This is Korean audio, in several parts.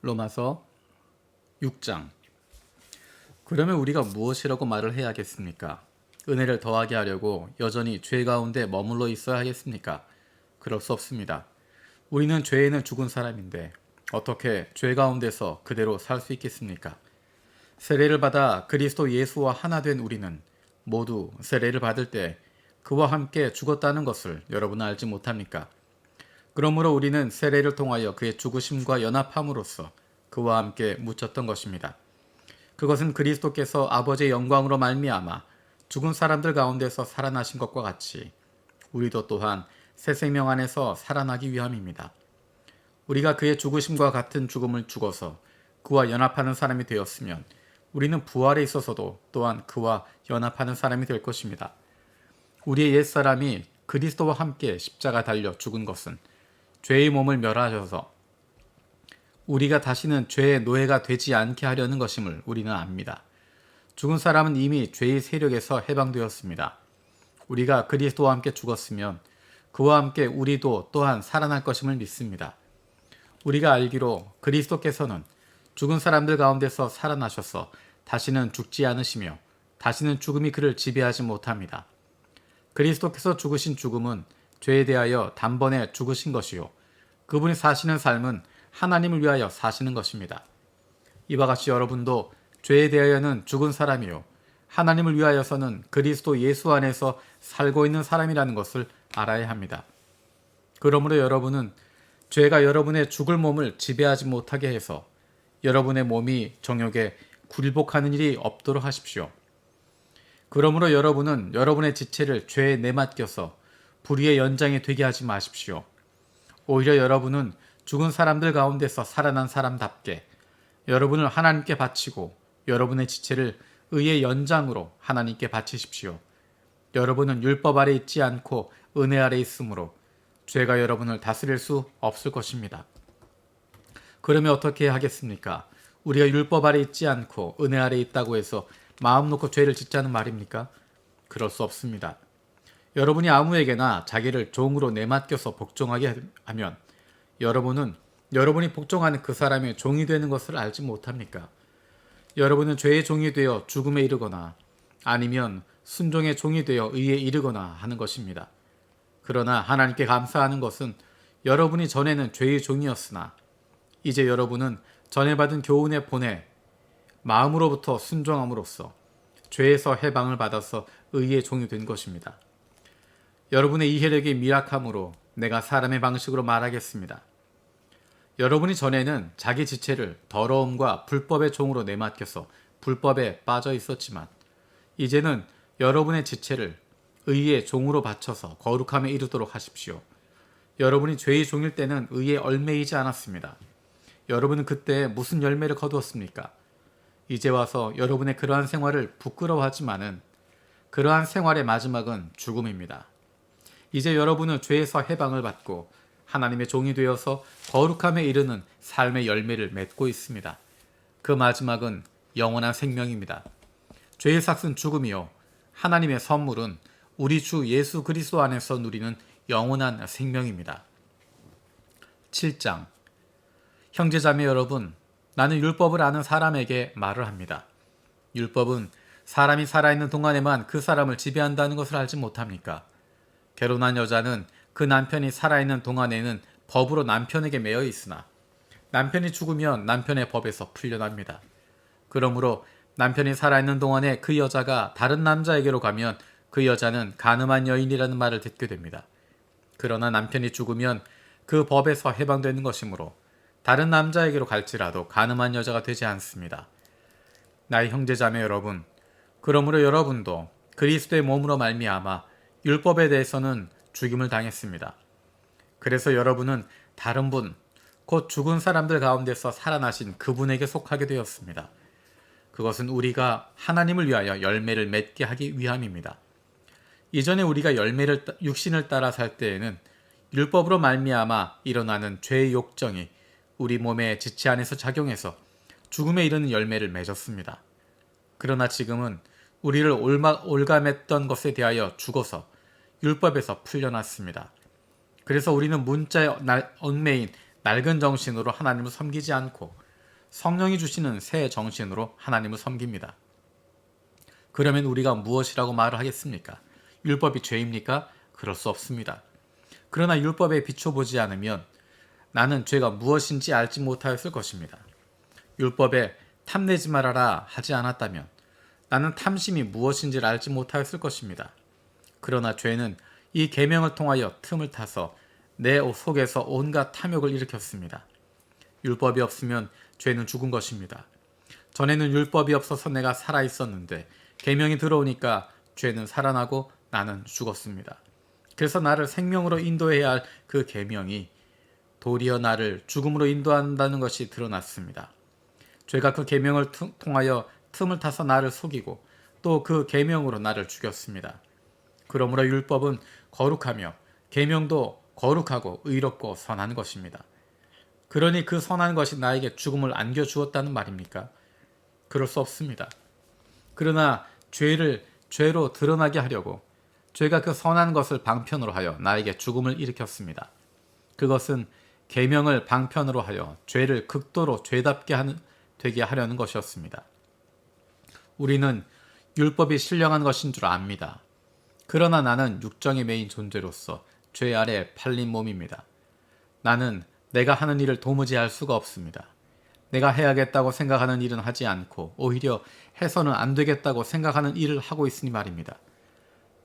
로마서 6장. 그러면 우리가 무엇이라고 말을 해야겠습니까? 은혜를 더하게 하려고 여전히 죄 가운데 머물러 있어야 하겠습니까? 그럴 수 없습니다. 우리는 죄에는 죽은 사람인데 어떻게 죄 가운데서 그대로 살 수 있겠습니까? 세례를 받아 그리스도 예수와 하나 된 우리는 모두 세례를 받을 때 그와 함께 죽었다는 것을 여러분은 알지 못합니까? 그러므로 우리는 세례를 통하여 그의 죽으심과 연합함으로써 그와 함께 묻혔던 것입니다. 그것은 그리스도께서 아버지의 영광으로 말미암아 죽은 사람들 가운데서 살아나신 것과 같이 우리도 또한 새 생명 안에서 살아나기 위함입니다. 우리가 그의 죽으심과 같은 죽음을 죽어서 그와 연합하는 사람이 되었으면 우리는 부활에 있어서도 또한 그와 연합하는 사람이 될 것입니다. 우리의 옛사람이 그리스도와 함께 십자가 달려 죽은 것은 죄의 몸을 멸하셔서 우리가 다시는 죄의 노예가 되지 않게 하려는 것임을 우리는 압니다. 죽은 사람은 이미 죄의 세력에서 해방되었습니다. 우리가 그리스도와 함께 죽었으면 그와 함께 우리도 또한 살아날 것임을 믿습니다. 우리가 알기로 그리스도께서는 죽은 사람들 가운데서 살아나셔서 다시는 죽지 않으시며 다시는 죽음이 그를 지배하지 못합니다. 그리스도께서 죽으신 죽음은 죄에 대하여 단번에 죽으신 것이요 그분이 사시는 삶은 하나님을 위하여 사시는 것입니다. 이와 같이 여러분도 죄에 대하여는 죽은 사람이요 하나님을 위하여서는 그리스도 예수 안에서 살고 있는 사람이라는 것을 알아야 합니다. 그러므로 여러분은 죄가 여러분의 죽을 몸을 지배하지 못하게 해서 여러분의 몸이 정욕에 굴복하는 일이 없도록 하십시오. 그러므로 여러분은 여러분의 지체를 죄에 내맡겨서 불의의 연장이 되게 하지 마십시오. 오히려 여러분은 죽은 사람들 가운데서 살아난 사람답게 여러분을 하나님께 바치고 여러분의 지체를 의의 연장으로 하나님께 바치십시오. 여러분은 율법 아래 있지 않고 은혜 아래 있으므로 죄가 여러분을 다스릴 수 없을 것입니다. 그러면 어떻게 하겠습니까? 우리가 율법 아래 있지 않고 은혜 아래 있다고 해서 마음 놓고 죄를 짓자는 말입니까? 그럴 수 없습니다. 여러분이 아무에게나 자기를 종으로 내맡겨서 복종하게 하면 여러분은 여러분이 복종하는 그 사람의 종이 되는 것을 알지 못합니까? 여러분은 죄의 종이 되어 죽음에 이르거나 아니면 순종의 종이 되어 의에 이르거나 하는 것입니다. 그러나 하나님께 감사하는 것은 여러분이 전에는 죄의 종이었으나 이제 여러분은 전에 받은 교훈의 본에 마음으로부터 순종함으로써 죄에서 해방을 받아서 의의 종이 된 것입니다. 여러분의 이해력이 미약함으로 내가 사람의 방식으로 말하겠습니다. 여러분이 전에는 자기 지체를 더러움과 불법의 종으로 내맡겨서 불법에 빠져 있었지만 이제는 여러분의 지체를 의의 종으로 바쳐서 거룩함에 이르도록 하십시오. 여러분이 죄의 종일 때는 의의 얼매이지 않았습니다. 여러분은 그때 무슨 열매를 거두었습니까? 이제 와서 여러분의 그러한 생활을 부끄러워하지만은 그러한 생활의 마지막은 죽음입니다. 이제 여러분은 죄에서 해방을 받고 하나님의 종이 되어서 거룩함에 이르는 삶의 열매를 맺고 있습니다. 그 마지막은 영원한 생명입니다. 죄의 삭은 죽음이요 하나님의 선물은 우리 주 예수 그리스도 안에서 누리는 영원한 생명입니다. 7장. 형제자매 여러분, 나는 율법을 아는 사람에게 말을 합니다. 율법은 사람이 살아있는 동안에만 그 사람을 지배한다는 것을 알지 못합니까? 결혼한 여자는 그 남편이 살아있는 동안에는 법으로 남편에게 매여 있으나 남편이 죽으면 남편의 법에서 풀려납니다. 그러므로 남편이 살아있는 동안에 그 여자가 다른 남자에게로 가면 그 여자는 간음한 여인이라는 말을 듣게 됩니다. 그러나 남편이 죽으면 그 법에서 해방되는 것이므로 다른 남자에게로 갈지라도 간음한 여자가 되지 않습니다. 나의 형제자매 여러분, 그러므로 여러분도 그리스도의 몸으로 말미암아 율법에 대해서는 죽임을 당했습니다. 그래서 여러분은 다른 분, 곧 죽은 사람들 가운데서 살아나신 그분에게 속하게 되었습니다. 그것은 우리가 하나님을 위하여 열매를 맺게 하기 위함입니다. 이전에 우리가 육신을 따라 살 때에는 율법으로 말미암아 일어나는 죄의 욕정이 우리 몸의 지체 안에서 작용해서 죽음에 이르는 열매를 맺었습니다. 그러나 지금은 우리를 올감했던 것에 대하여 죽어서 율법에서 풀려났습니다. 그래서 우리는 문자에 얽매인 낡은 정신으로 하나님을 섬기지 않고 성령이 주시는 새 정신으로 하나님을 섬깁니다. 그러면 우리가 무엇이라고 말을 하겠습니까? 율법이 죄입니까? 그럴 수 없습니다. 그러나 율법에 비춰보지 않으면 나는 죄가 무엇인지 알지 못하였을 것입니다. 율법에 탐내지 말아라 하지 않았다면 나는 탐심이 무엇인지를 알지 못하였을 것입니다. 그러나 죄는 이 계명을 통하여 틈을 타서 내 속에서 온갖 탐욕을 일으켰습니다. 율법이 없으면 죄는 죽은 것입니다. 전에는 율법이 없어서 내가 살아 있었는데 계명이 들어오니까 죄는 살아나고 나는 죽었습니다. 그래서 나를 생명으로 인도해야 할 그 계명이 도리어 나를 죽음으로 인도한다는 것이 드러났습니다. 죄가 그 계명을 통하여 틈을 타서 나를 속이고 또 그 계명으로 나를 죽였습니다. 그러므로 율법은 거룩하며 계명도 거룩하고 의롭고 선한 것입니다. 그러니 그 선한 것이 나에게 죽음을 안겨주었다는 말입니까? 그럴 수 없습니다. 그러나 죄를 죄로 드러나게 하려고 죄가 그 선한 것을 방편으로 하여 나에게 죽음을 일으켰습니다. 그것은 계명을 방편으로 하여 죄를 극도로 죄답게 되게 하려는 것이었습니다. 우리는 율법이 신령한 것인 줄 압니다. 그러나 나는 육정에 매인 존재로서 죄 아래 팔린 몸입니다. 나는 내가 하는 일을 도무지 할 수가 없습니다. 내가 해야겠다고 생각하는 일은 하지 않고 오히려 해서는 안 되겠다고 생각하는 일을 하고 있으니 말입니다.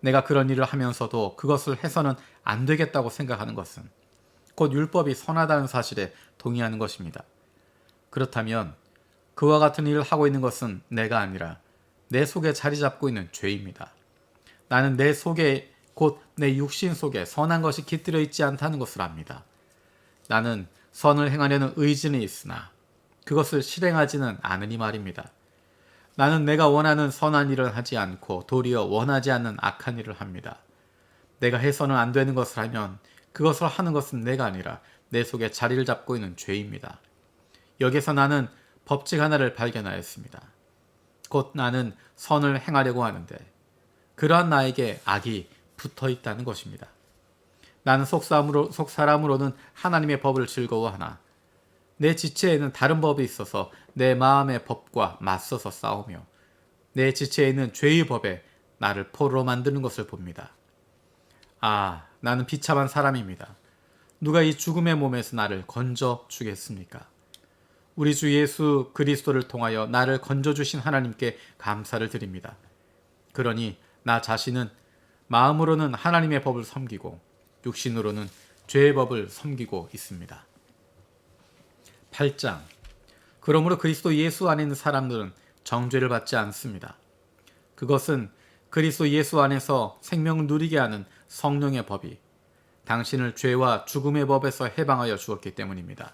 내가 그런 일을 하면서도 그것을 해서는 안 되겠다고 생각하는 것은 곧 율법이 선하다는 사실에 동의하는 것입니다. 그렇다면 그와 같은 일을 하고 있는 것은 내가 아니라 내 속에 자리 잡고 있는 죄입니다. 나는 내 속에 곧 내 육신 속에 선한 것이 깃들어 있지 않다는 것을 압니다. 나는 선을 행하려는 의지는 있으나 그것을 실행하지는 않으니 말입니다. 나는 내가 원하는 선한 일을 하지 않고 도리어 원하지 않는 악한 일을 합니다. 내가 해서는 안 되는 것을 하면 그것을 하는 것은 내가 아니라 내 속에 자리를 잡고 있는 죄입니다. 여기서 나는 법칙 하나를 발견하였습니다. 곧 나는 선을 행하려고 하는데 그러한 나에게 악이 붙어 있다는 것입니다. 나는 속 사람으로는 하나님의 법을 즐거워하나 내 지체에는 다른 법이 있어서 내 마음의 법과 맞서서 싸우며 내 지체에 있는 죄의 법에 나를 포로로 만드는 것을 봅니다. 아, 나는 비참한 사람입니다. 누가 이 죽음의 몸에서 나를 건져 주겠습니까? 우리 주 예수 그리스도를 통하여 나를 건져주신 하나님께 감사를 드립니다. 그러니 나 자신은 마음으로는 하나님의 법을 섬기고 육신으로는 죄의 법을 섬기고 있습니다. 8장. 그러므로 그리스도 예수 안에 있는 사람들은 정죄를 받지 않습니다. 그것은 그리스도 예수 안에서 생명을 누리게 하는 성령의 법이 당신을 죄와 죽음의 법에서 해방하여 주었기 때문입니다.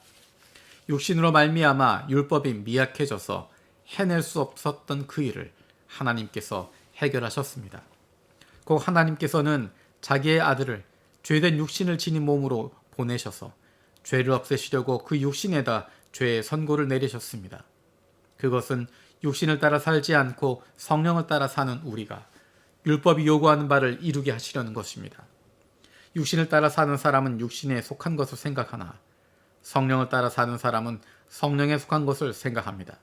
육신으로 말미암아 율법이 미약해져서 해낼 수 없었던 그 일을 하나님께서 해결하셨습니다. 곧 하나님께서는 자기의 아들을 죄된 육신을 지닌 몸으로 보내셔서 죄를 없애시려고 그 육신에다 죄의 선고를 내리셨습니다. 그것은 육신을 따라 살지 않고 성령을 따라 사는 우리가 율법이 요구하는 바를 이루게 하시려는 것입니다. 육신을 따라 사는 사람은 육신에 속한 것을 생각하나 성령을 따라 사는 사람은 성령에 속한 것을 생각합니다.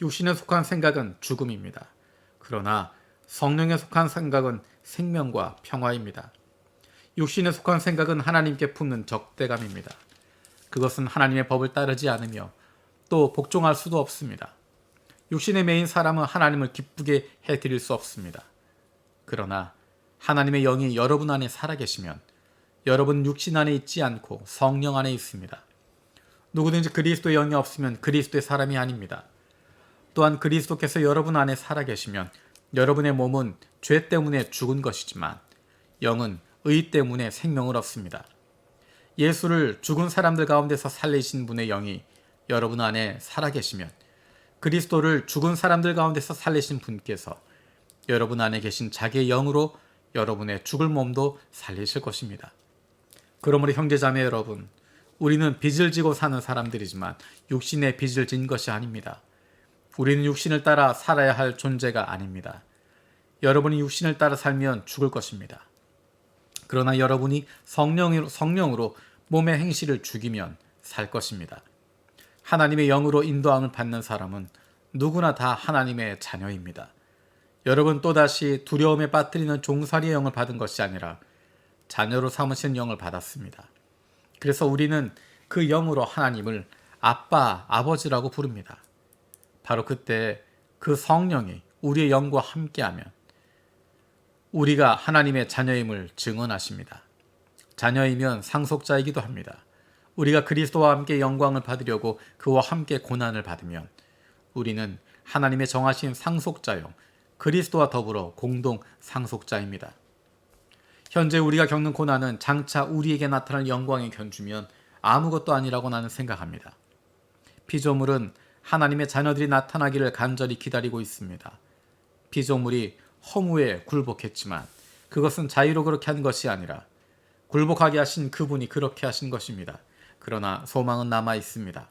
육신에 속한 생각은 죽음입니다. 그러나 성령에 속한 생각은 생명과 평화입니다. 육신에 속한 생각은 하나님께 품는 적대감입니다. 그것은 하나님의 법을 따르지 않으며 또 복종할 수도 없습니다. 육신에 매인 사람은 하나님을 기쁘게 해드릴 수 없습니다. 그러나 하나님의 영이 여러분 안에 살아계시면 여러분 육신 안에 있지 않고 성령 안에 있습니다. 누구든지 그리스도의 영이 없으면 그리스도의 사람이 아닙니다. 또한 그리스도께서 여러분 안에 살아계시면 여러분의 몸은 죄 때문에 죽은 것이지만 영은 의 때문에 생명을 얻습니다. 예수를 죽은 사람들 가운데서 살리신 분의 영이 여러분 안에 살아계시면 그리스도를 죽은 사람들 가운데서 살리신 분께서 여러분 안에 계신 자기의 영으로 여러분의 죽을 몸도 살리실 것입니다. 그러므로 형제자매 여러분, 우리는 빚을 지고 사는 사람들이지만 육신의 빚을 진 것이 아닙니다. 우리는 육신을 따라 살아야 할 존재가 아닙니다. 여러분이 육신을 따라 살면 죽을 것입니다. 그러나 여러분이 성령으로 몸의 행실을 죽이면 살 것입니다. 하나님의 영으로 인도함을 받는 사람은 누구나 다 하나님의 자녀입니다. 여러분 또다시 두려움에 빠뜨리는 종살이의 영을 받은 것이 아니라 자녀로 삼으신 영을 받았습니다. 그래서 우리는 그 영으로 하나님을 아빠, 아버지라고 부릅니다. 바로 그때 그 성령이 우리의 영과 함께하면 우리가 하나님의 자녀임을 증언하십니다. 자녀이면 상속자이기도 합니다. 우리가 그리스도와 함께 영광을 받으려고 그와 함께 고난을 받으면 우리는 하나님의 정하신 상속자요, 그리스도와 더불어 공동 상속자입니다. 현재 우리가 겪는 고난은 장차 우리에게 나타날 영광에 견주면 아무것도 아니라고 나는 생각합니다. 피조물은 하나님의 자녀들이 나타나기를 간절히 기다리고 있습니다. 피조물이 허무에 굴복했지만 그것은 자유로 그렇게 한 것이 아니라 굴복하게 하신 그분이 그렇게 하신 것입니다. 그러나 소망은 남아 있습니다.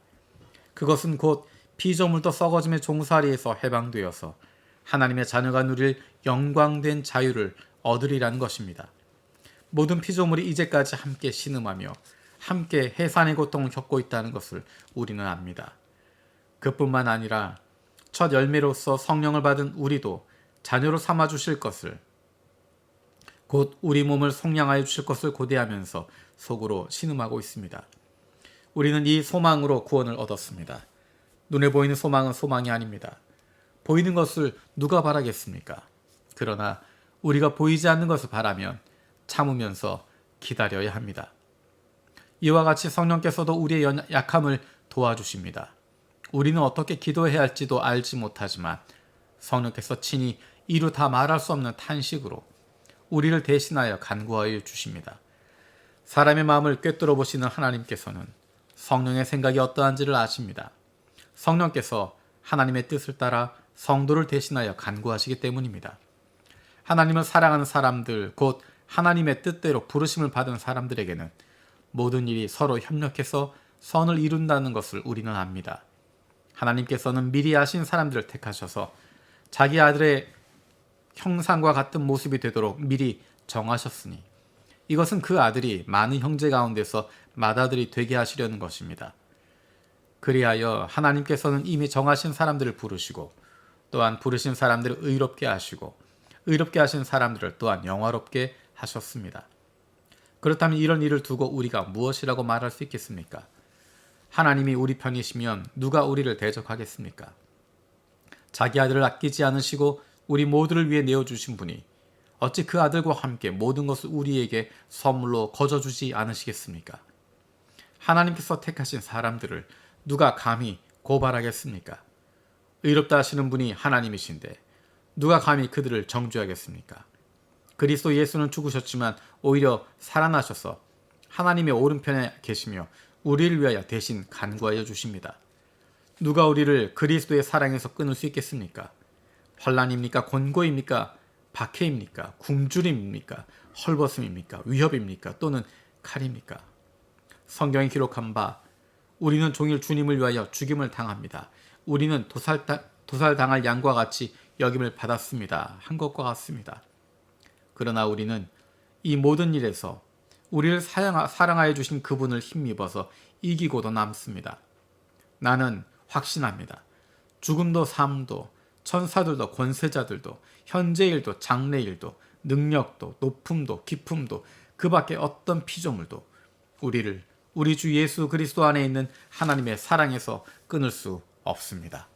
그것은 곧 피조물도 썩어짐의 종살이에서 해방되어서 하나님의 자녀가 누릴 영광된 자유를 얻으리라는 것입니다. 모든 피조물이 이제까지 함께 신음하며 함께 해산의 고통을 겪고 있다는 것을 우리는 압니다. 그뿐만 아니라 첫 열매로서 성령을 받은 우리도 자녀로 삼아 주실 것을, 곧 우리 몸을 속량하여 주실 것을 고대하면서 속으로 신음하고 있습니다. 우리는 이 소망으로 구원을 얻었습니다. 눈에 보이는 소망은 소망이 아닙니다. 보이는 것을 누가 바라겠습니까? 그러나 우리가 보이지 않는 것을 바라면 참으면서 기다려야 합니다. 이와 같이 성령께서도 우리의 약함을 도와주십니다. 우리는 어떻게 기도해야 할지도 알지 못하지만 성령께서 친히 이루 다 말할 수 없는 탄식으로 우리를 대신하여 간구하여 주십니다. 사람의 마음을 꿰뚫어 보시는 하나님께서는 성령의 생각이 어떠한지를 아십니다. 성령께서 하나님의 뜻을 따라 성도를 대신하여 간구하시기 때문입니다. 하나님을 사랑하는 사람들, 곧 하나님의 뜻대로 부르심을 받은 사람들에게는 모든 일이 서로 협력해서 선을 이룬다는 것을 우리는 압니다. 하나님께서는 미리 아신 사람들을 택하셔서 자기 아들의 형상과 같은 모습이 되도록 미리 정하셨으니 이것은 그 아들이 많은 형제 가운데서 맏아들이 되게 하시려는 것입니다. 그리하여 하나님께서는 이미 정하신 사람들을 부르시고 또한 부르신 사람들을 의롭게 하시고 의롭게 하신 사람들을 또한 영화롭게 하셨습니다. 그렇다면 이런 일을 두고 우리가 무엇이라고 말할 수 있겠습니까? 하나님이 우리 편이시면 누가 우리를 대적하겠습니까? 자기 아들을 아끼지 않으시고 우리 모두를 위해 내어주신 분이 어찌 그 아들과 함께 모든 것을 우리에게 선물로 거저주지 않으시겠습니까? 하나님께서 택하신 사람들을 누가 감히 고발하겠습니까? 의롭다 하시는 분이 하나님이신데 누가 감히 그들을 정죄하겠습니까? 그리스도 예수는 죽으셨지만 오히려 살아나셔서 하나님의 오른편에 계시며 우리를 위하여 대신 간구하여 주십니다. 누가 우리를 그리스도의 사랑에서 끊을 수 있겠습니까? 환난입니까? 권고입니까? 박해입니까? 굶주림입니까? 헐벗음입니까? 위협입니까? 또는 칼입니까? 성경에 기록한 바 우리는 종일 주님을 위하여 죽임을 당합니다. 우리는 도살당할 양과 같이 여김을 받았습니다. 한 것과 같습니다. 그러나 우리는 이 모든 일에서 우리를 사랑하여 주신 그분을 힘입어서 이기고도 남습니다. 나는 확신합니다. 죽음도 삶도 천사들도 권세자들도 현재일도 장래일도 능력도 높음도 깊음도 그 밖에 어떤 피조물도 우리를 우리 주 예수 그리스도 안에 있는 하나님의 사랑에서 끊을 수 없습니다.